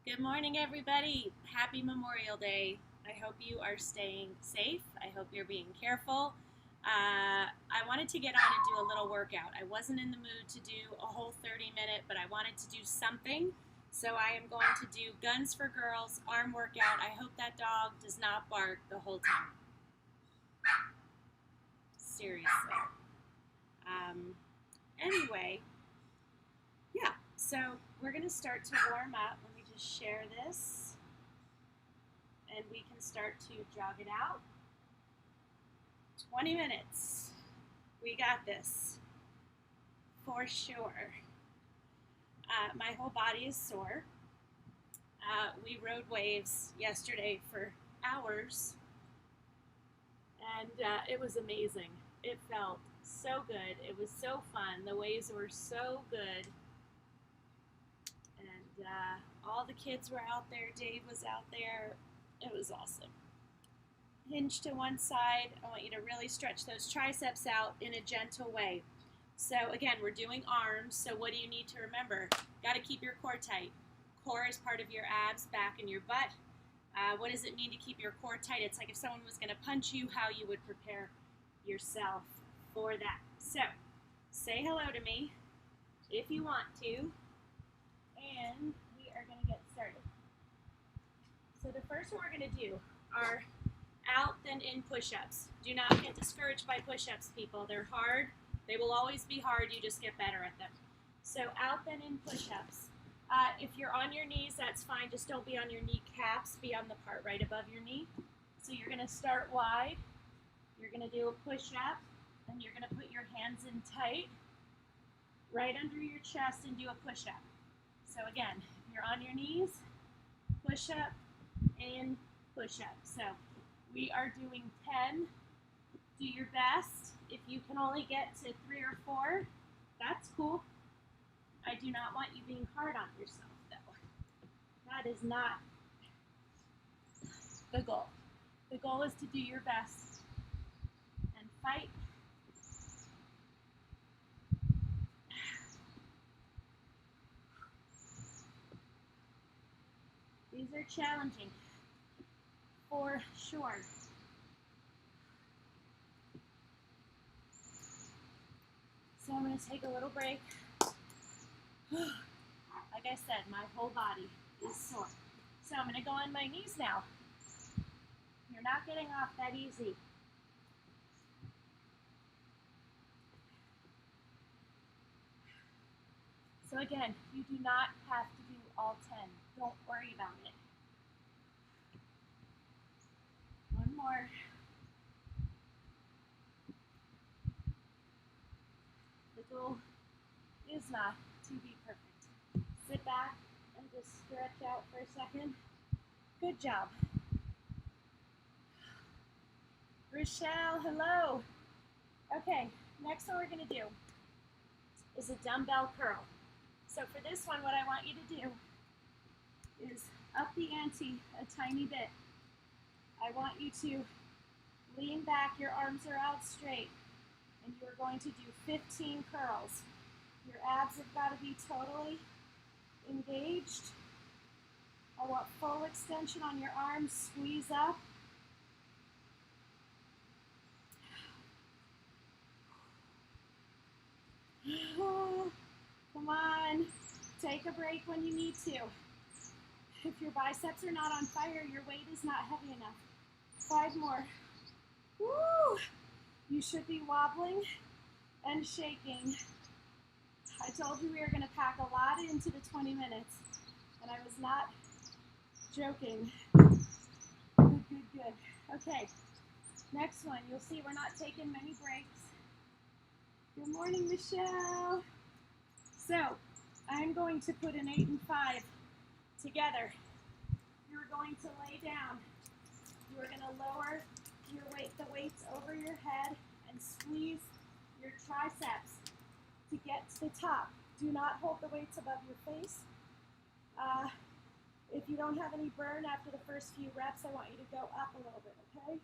Good morning, everybody. Happy Memorial Day. I hope you are staying safe. I hope you're being careful. I wanted to get on and do a little workout. I wasn't in the mood to do a whole 30-minute, but I wanted to do something. So I am going to do Guns for Girls arm workout. I hope that dog does not bark the whole time. Seriously. Um, anyway, yeah. So we're going to start to warm up. Let me just share this. And we can start to jog it out. 20 minutes. We got this. For sure. My whole body is sore. We rode waves yesterday for hours, and it was amazing. It felt so good. It was so fun. The waves were so good. And all the kids were out there. Dave was out there. It was awesome. Hinge to one side. I want you to really stretch those triceps out in a gentle way. So again, we're doing arms. So what do you need to remember? Got to keep your core tight. Core is part of your abs, back, and your butt. What does it mean to keep your core tight? It's like if someone was going to punch you, how you would prepare yourself for that. So say hello to me if you want to, and we are going to get started. So the first one we're going to do are out then in push-ups. Do not get discouraged by push-ups, people. They're hard. They will always be hard. You just get better at them. So out then in push-ups. If you're on your knees, that's fine. Just don't be on your kneecaps. Be on the part right above your knee. So you're going to start wide. You're going to do a push-up, and you're going to put your hands in tight right under your chest and do a push-up. So again, if you're on your knees, push-up and push-up. So we are doing 10. Do your best. If you can only get to 3 or 4, that's cool. I do not want you being hard on yourself, though. That is not the goal. The goal is to do your best and fight. These are challenging, for sure. So I'm going to take a little break. Like I said, my whole body is sore. So I'm going to go on my knees now. You're not getting off that easy. So again, you do not have to do all 10. Don't worry about it. One more. The goal is not to be perfect. Sit back and just stretch out for a second. Good job. Rochelle, hello. Okay, next one we're going to do is a dumbbell curl. So for this one, what I want you to do is up the ante a tiny bit. I want you to lean back, your arms are out straight, and you're going to do 15 curls. Your abs have got to be totally engaged. I want full extension on your arms, squeeze up. Come on, take a break when you need to. If your biceps are not on fire, your weight is not heavy enough. 5 more. Woo! You should be wobbling and shaking. I told you we were going to pack a lot into the 20 minutes, and I was not joking. Good, good, good. Okay, next one. You'll see we're not taking many breaks. Good morning, Michelle. So, I'm going to put an 8 and 5 together. You're going to lay down. You're going to lower the weights over your head and squeeze your triceps to get to the top. Do not hold the weights above your face. If you don't have any burn after the first few reps, I want you to go up a little bit, okay?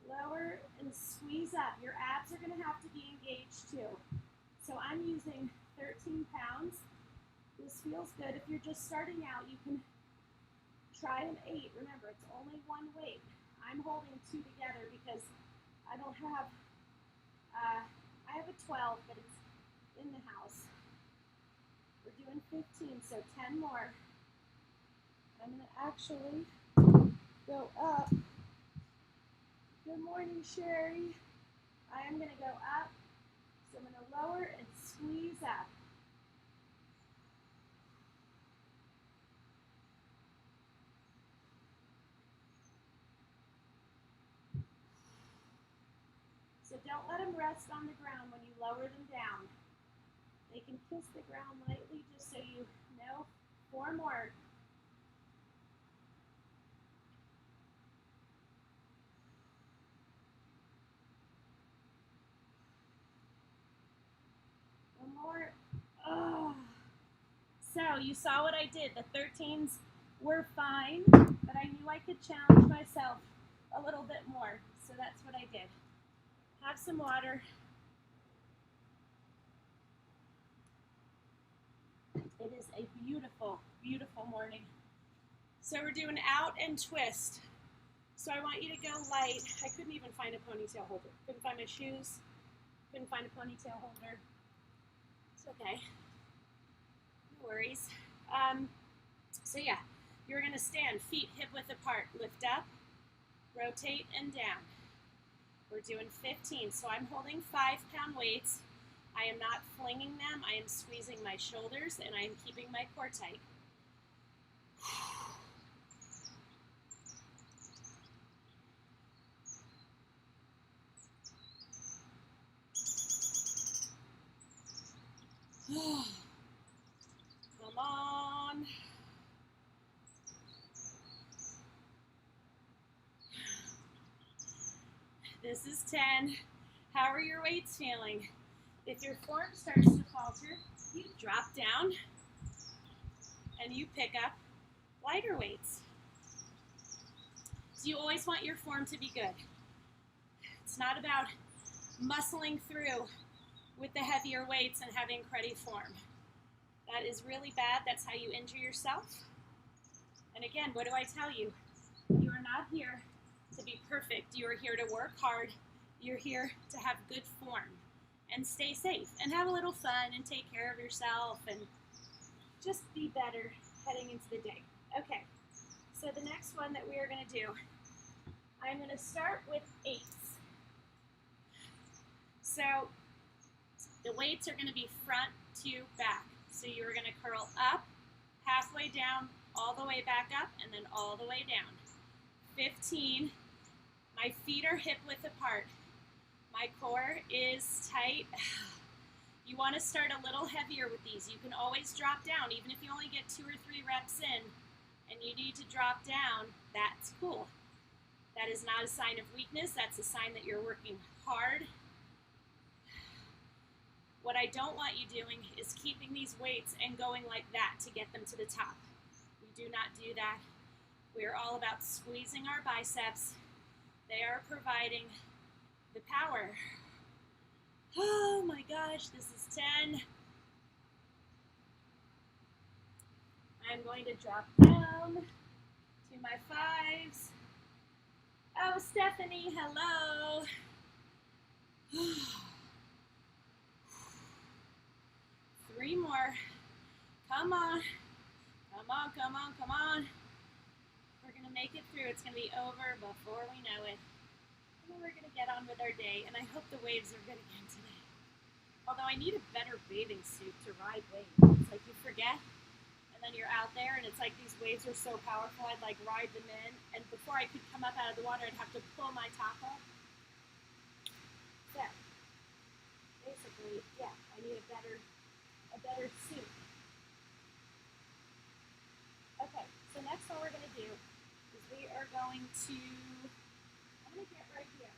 Lower and squeeze up. Your abs are going to have to be engaged too. So I'm using 13 pounds. This feels good. If you're just starting out, you can try an 8. Remember, it's only one weight. I'm holding 2 together because I don't have, I have a 12, but it's in the house. We're doing 15, so 10 more. I'm going to actually go up. Good morning, Sherry. I am going to go up, so I'm going to lower and squeeze up. So don't let them rest on the ground when you lower them down. They can kiss the ground lightly just so you know. 4 more. One more. Oh. So you saw what I did. The 13s were fine, but I knew I could challenge myself a little bit more. So that's what I did. Have some water. It is a beautiful, beautiful morning. So we're doing out and twist. So I want you to go light. I couldn't even find a ponytail holder. Couldn't find my shoes. Couldn't find a ponytail holder. It's okay. No worries. So yeah, you're going to stand, feet hip width apart. Lift up, rotate, and down. We're doing 15. So I'm holding 5-pound weights. I am not flinging them. I am squeezing my shoulders, and I am keeping my core tight. Come on. This is 10. How are your weights feeling? If your form starts to falter, you drop down and you pick up lighter weights. So you always want your form to be good. It's not about muscling through with the heavier weights and having cruddy form. That is really bad. That's how you injure yourself. And again, what do I tell you? You are not here to be perfect. You are here to work hard. You're here to have good form and stay safe and have a little fun and take care of yourself and just be better heading into the day. Okay, so the next one that we are going to do, I'm going to start with 8s. So the weights are going to be front to back. So you're going to curl up, halfway down, all the way back up, and then all the way down. 15. My feet are hip width apart. My core is tight. You want to start a little heavier with these. You can always drop down, even if you only get 2 or 3 reps in and you need to drop down, that's cool. That is not a sign of weakness. That's a sign that you're working hard. What I don't want you doing is keeping these weights and going like that to get them to the top. We do not do that. We're all about squeezing our biceps. They are providing the power. Oh my gosh, this is 10. I'm going to drop down to my 5s. Oh, Stephanie, hello. 3 more. Come on. Come on, come on, come on. We're going to make it through. It's going to be over before we know it. And then we're going to get on with our day. And I hope the waves are good again today. Although I need a better bathing suit to ride waves. It's like you forget. And then you're out there and it's like these waves are so powerful. I'd like ride them in. And before I could come up out of the water, I'd have to pull my top up. So basically, yeah, I need a better suit. Okay, so next what we're going to do is we are going to, I'm going to get right here.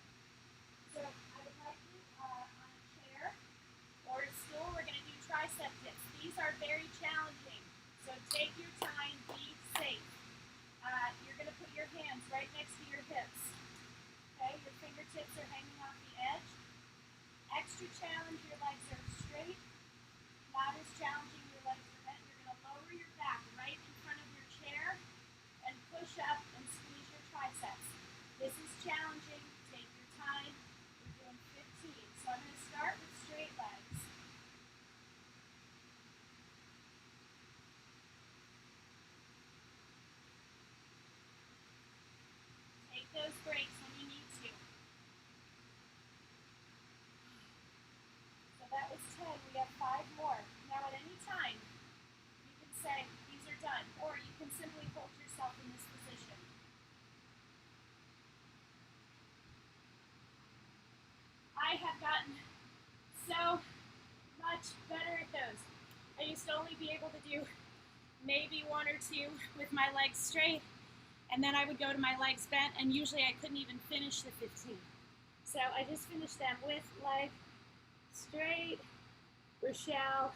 So I would like you on a chair or a stool. We're going to do tricep dips. These are very challenging, so take your time, be safe. You're going to put your hands right next to your hips. Okay, your fingertips are hanging off the edge. Extra challenge, your legs are straight. Not as challenging, your legs are bent. You're going to lower those breaks when you need to. So that was 10. We have 5 more. Now at any time, you can say these are done, or you can simply hold yourself in this position. I have gotten so much better at those. I used to only be able to do maybe 1 or 2 with my legs straight, and then I would go to my legs bent, and usually I couldn't even finish the 15. So I just finished them with leg straight. Rochelle,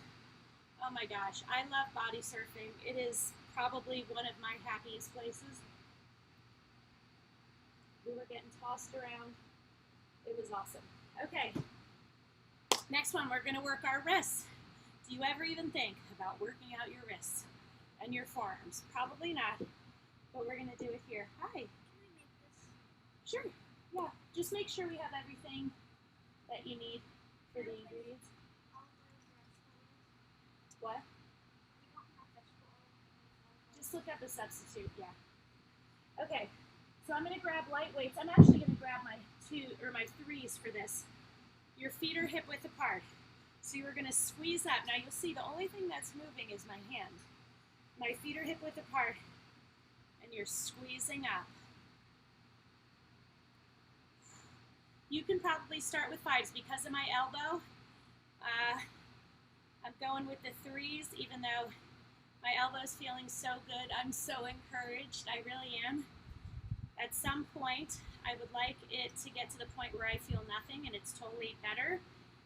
oh my gosh, I love body surfing. It is probably one of my happiest places. We were getting tossed around. It was awesome. Okay, next one, we're gonna work our wrists. Do you ever even think about working out your wrists and your forearms? Probably not, but we're gonna do it here. Hi. Can I make this? Sure, yeah. Just make sure we have everything that you need for the ingredients. What? Just look up a substitute, yeah. Okay, so I'm gonna grab light weights. I'm actually gonna grab my 3s for this. Your feet are hip width apart. So you're gonna squeeze up. Now you'll see the only thing that's moving is my hand. My feet are hip width apart, and you're squeezing up. You can probably start with 5s because of my elbow. I'm going with the 3s, even though my elbow's feeling so good. I'm so encouraged, I really am. At some point, I would like it to get to the point where I feel nothing and it's totally better,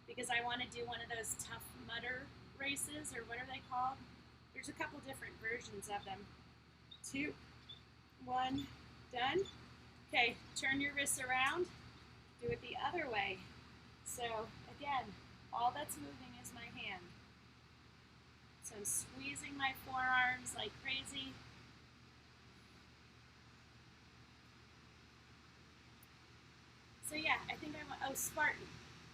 because I want to do one of those Tough Mudder races, or what are they called? There's a couple different versions of them. 2, 1, done. Okay, turn your wrists around. Do it the other way. So again, all that's moving is my hand. So I'm squeezing my forearms like crazy. So yeah, I think I want, oh, Spartan.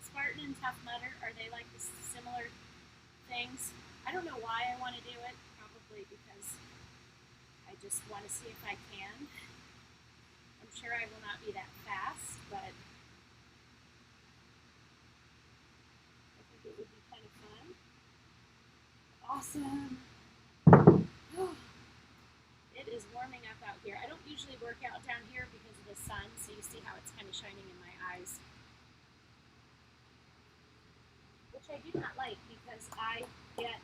Spartan and Tough Mudder, are they like similar things? I don't know why I want to do it, probably because I just want to see if I can. I'm sure I will not be that fast, but I think it would be kind of fun. Awesome. It is warming up out here. I don't usually work out down here because of the sun, so you see how it's kind of shining in my eyes. Which I do not like because I get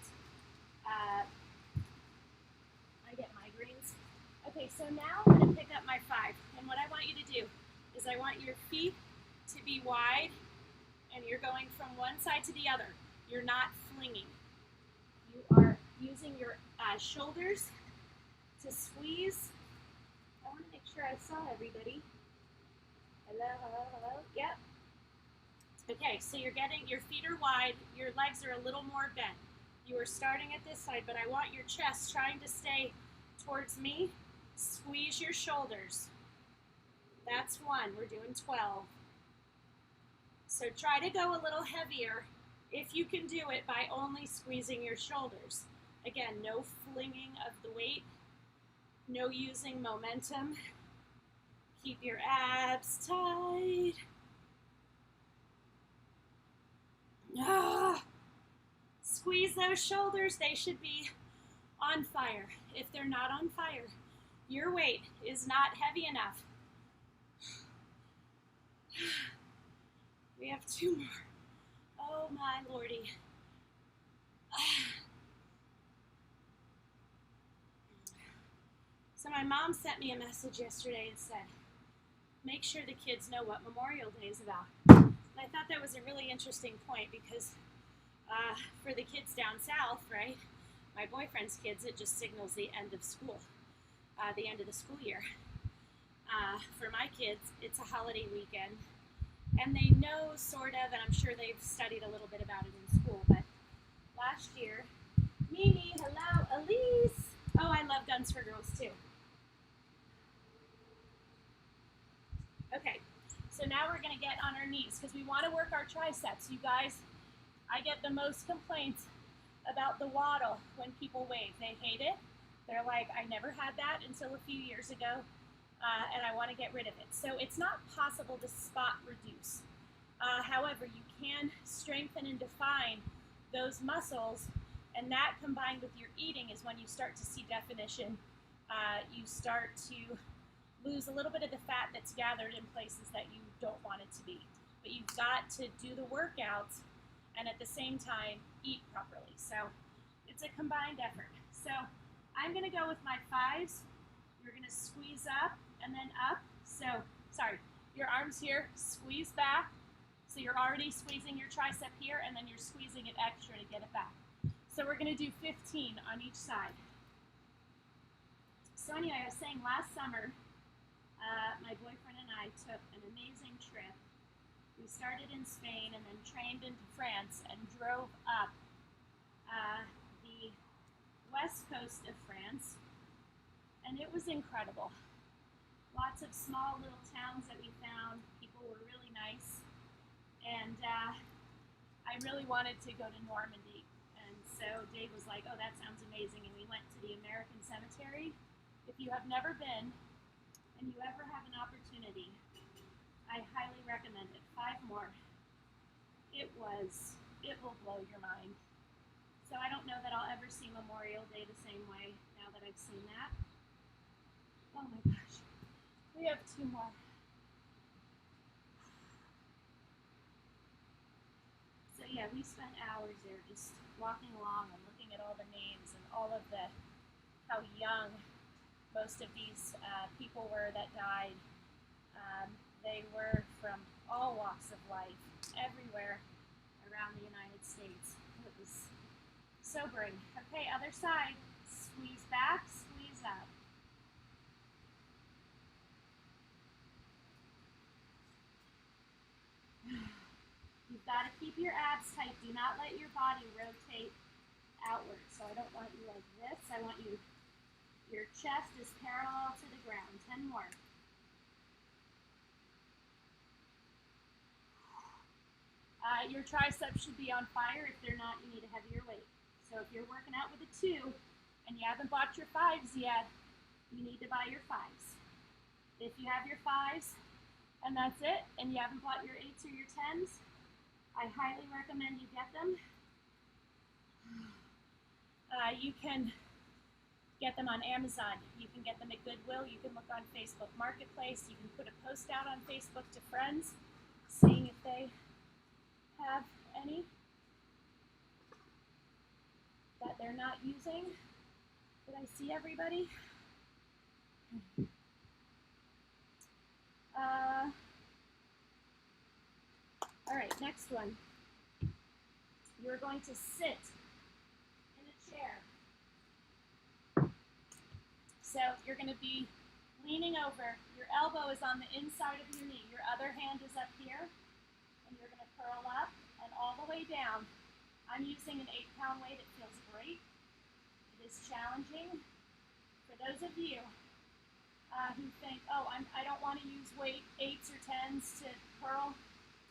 migraines. Okay, so now I'm going to pick up my 5. And what I want you to do is I want your feet to be wide, and you're going from one side to the other. You're not flinging. You are using your shoulders to squeeze. I want to make sure I saw everybody. Hello, hello, hello. Yep. Okay, so you're getting, your feet are wide, your legs are a little more bent. You are starting at this side, but I want your chest trying to stay towards me. Squeeze your shoulders. That's 1. We're doing 12. So try to go a little heavier if you can do it by only squeezing your shoulders. Again, no flinging of the weight, no using momentum. Keep your abs tight. Squeeze those shoulders. They should be on fire. If they're not on fire, your weight is not heavy enough. We have 2 more. Oh my lordy. So my mom sent me a message yesterday and said, make sure the kids know what Memorial Day is about. And I thought that was a really interesting point because for the kids down south, right, my boyfriend's kids, it just signals the end of school, the end of the school year. For my kids, it's a holiday weekend, and they know sort of, and I'm sure they've studied a little bit about it in school, but last year, Mimi, hello, Elise. Oh, I love Guns for Girls too. Okay, so now we're going to get on our knees because we want to work our triceps. You guys, I get the most complaints about the waddle when people wave. They hate it. They're like, I never had that until a few years ago. and I want to get rid of it. So it's not possible to spot reduce. However, you can strengthen and define those muscles, and that combined with your eating is when you start to see definition. You start to lose a little bit of the fat that's gathered in places that you don't want it to be. But you've got to do the workouts and at the same time eat properly. So it's a combined effort. So I'm going to go with my 5s. You're going to squeeze up and then up. So, sorry, your arms here, squeeze back. So you're already squeezing your tricep here, and then you're squeezing it extra to get it back. So we're going to do 15 on each side. So anyway, I was saying last summer, my boyfriend and I took an amazing trip. We started in Spain and then trained into France and drove up the west coast of France, and it was incredible. Lots of small little towns that we found. People were really nice. And I really wanted to go to Normandy. And so Dave was like, oh, that sounds amazing. And we went to the American Cemetery. If you have never been and you ever have an opportunity, I highly recommend it. 5 more. It will blow your mind. So I don't know that I'll ever see Memorial Day the same way now that I've seen that. Oh my gosh. We have 2 more. So yeah, we spent hours there just walking along and looking at all the names and all of how young most of these people were that died. They were from all walks of life, everywhere around the United States. It was sobering. Okay, other side. Squeeze back, squeeze up. You've got to keep your abs tight. Do not let your body rotate outward. So I don't want you like this. I want your chest is parallel to the ground. 10 more. Your triceps should be on fire. If they're not, you need a heavier weight. So if you're working out with a 2 and you haven't bought your 5s yet, you need to buy your 5s. If you have your 5s and that's it, and you haven't bought your 8s or your 10s, I highly recommend you get them. You can get them on Amazon. You can get them at Goodwill. You can look on Facebook Marketplace. You can put a post out on Facebook to friends, seeing if they have any that they're not using. Did I see everybody? All right, next one. You're going to sit in a chair. So you're going to be leaning over. Your elbow is on the inside of your knee. Your other hand is up here. And you're going to curl up and all the way down. I'm using an 8-pound weight. It feels great. It is challenging. For those of you who think, oh, I don't want to use weight 8s or 10s to curl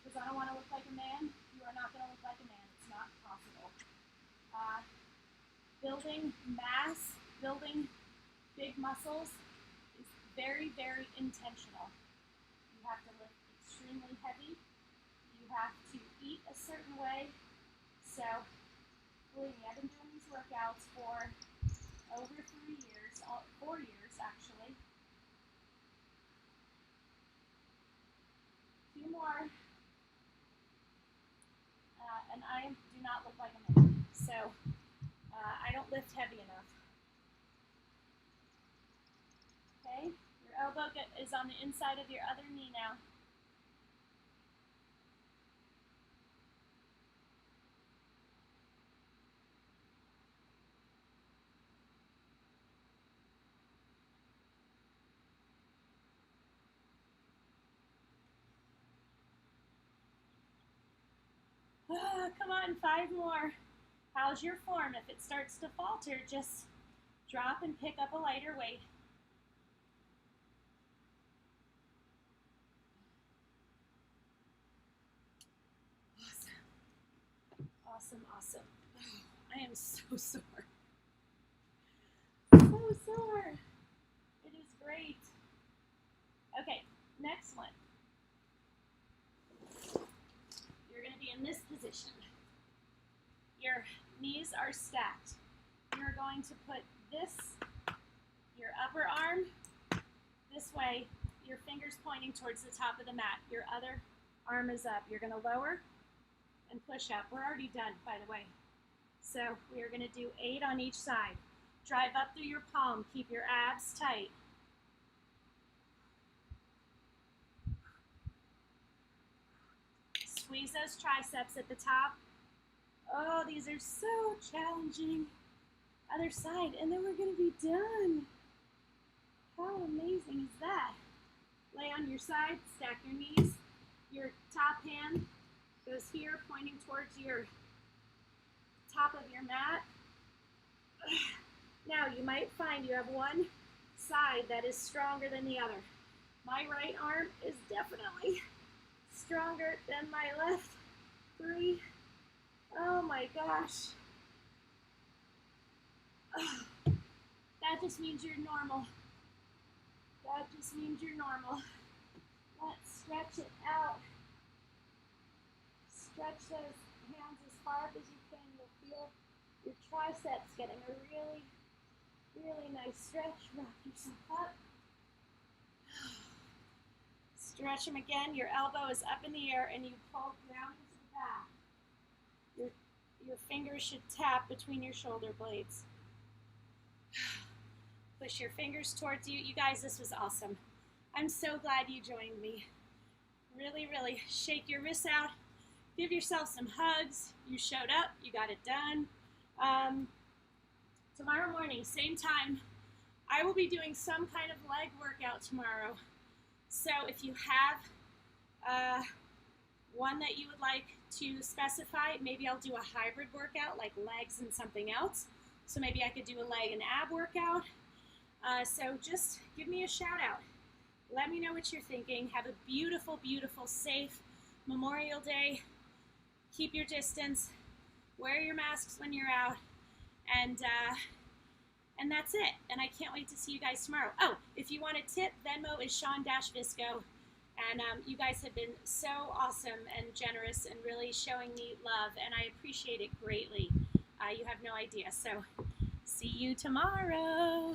because I don't want to look like a man, you are not going to look like a man. It's not possible. Building mass, building big muscles is very, very intentional. You have to lift extremely heavy. You have to eat a certain way. So, believe me, I've been doing these workouts for over 3 years, 4 years actually. 2 more. And I do not look like a man. So, I don't lift heavy enough. Okay, your elbow is on the inside of your other knee now. Come on, 5 more. How's your form? If it starts to falter, just drop and pick up a lighter weight. Awesome, awesome. I am so sore. So sore. It is great. arms are stacked. You're going to put your upper arm this way, your fingers pointing towards the top of the mat. Your other arm is up. You're going to lower and push up. We're already done, by the way. So we are going to do 8 on each side. Drive up through your palm. Keep your abs tight. Squeeze those triceps at the top. Oh, these are so challenging. Other side, and then we're going to be done. How amazing is that? Lay on your side, stack your knees. Your top hand goes here, pointing towards your top of your mat. Now, you might find you have one side that is stronger than the other. My right arm is definitely stronger than my left. 3. Oh my gosh. That just means you're normal. That just means you're normal. Let's stretch it out. Stretch those hands as far up as you can. You'll feel your triceps getting a really, really nice stretch. Rock yourself up. Stretch them again. Your elbow is up in the air and you pull down into the back. Your fingers should tap between your shoulder blades. Push your fingers towards you. You guys, this was awesome. I'm so glad you joined me. Really, really shake your wrists out. Give yourself some hugs. You showed up. You got it done. Tomorrow morning, same time, I will be doing some kind of leg workout tomorrow. So if you have one that you would like to specify, maybe I'll do a hybrid workout like legs and something else. So maybe I could do a leg and ab workout. So just give me a shout out. Let me know what you're thinking. Have a beautiful, beautiful, safe Memorial Day. Keep your distance. Wear your masks when you're out. And that's it. And I can't wait to see you guys tomorrow. Oh, if you want a tip, Venmo is Sean-Visco. And you guys have been so awesome and generous and really showing me love. And I appreciate it greatly. You have no idea. So see you tomorrow.